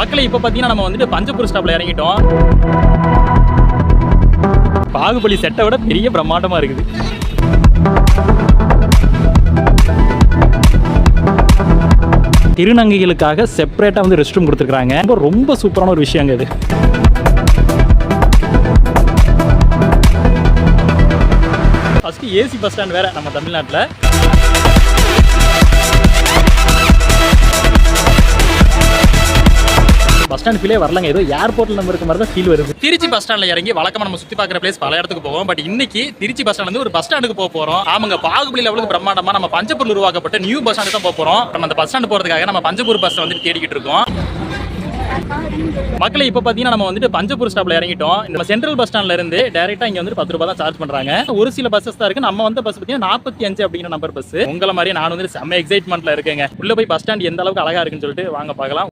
மக்களை இப்ப பாத்தீங்கன்னா நம்ம வந்துட்டு பஞ்சபூர் ஸ்டாப்ல இறங்கிட்டோம். பாகுபலி செட்டை விட பெரிய பிரம்மாண்டமா இருக்குது. திருநங்கைகளுக்காக செப்பரேட்டா வந்து ரெஸ்ட் ரூம் கொடுத்துருக்காங்க. ரொம்ப சூப்பரான ஒரு விஷயங்க இது. ஃபர்ஸ்ட் ஏசி பஸ் ஸ்டாண்ட் வேற நம்ம தமிழ்நாட்டில். பஸ் ஸ்டாண்ட் ஃபீலே வரலங்க, ஏதோ ஏர்போர்ட்ல நம்ம இருக்க மாதிரி தான் ஃபீல் வருது. திருச்சி பஸ் ஸ்டாண்ட்ல இறங்கி வழக்கமா நம்ம சுத்தி பார்க்குற பிளேஸ் பல இடத்துக்கு போவோம். பட் இன்னைக்கு திருச்சி பஸ் ஸ்டாண்ட் வந்து ஒரு பஸ் ஸ்டாண்டுக்கு போக போறோம். ஆமாங்க, பாகுபலி லெவலுக்கு பிரம்மாண்டமா நம்ம பஞ்சப்பூர்ல உருவாக்கப்பட்ட நியூ பஸ் ஸ்டாண்டு தான் போக போறோம். நம்ம அந்த பஸ் ஸ்டாண்ட் போறதுக்காக நம்ம பஞ்சப்பூர் பஸ் வந்து தேடிக்கிட்டு இருக்கோம். மக்களை இப்ப பாத்தீங்கன்னா நம்ம வந்துட்டு பஞ்சப்பூர் ஸ்டாப்ல இறங்கிட்டோம். நம்ம சென்ட்ரல் பஸ் ஸ்டாண்ட்ல இருந்து டைரக்டா இங்க வந்து 10 ரூபாய் தான் சார்ஜ் பண்றாங்க. ஒரு சில பஸ்ஸஸ் தான் இருக்கு. நம்ம வந்த பஸ் பாத்தீங்கன்னா 45 அப்படிங்கிற நம்பர் பஸ். உங்களை மாதிரி நான் வந்து செம்ம எக்ஸைட்மெண்ட்ல இருக்கேங்க. உள்ள போய் பஸ் ஸ்டாண்ட் எந்த அளவுக்கு அழகா இருக்குன்னு சொல்லிட்டு வாங்க பார்க்கலாம்.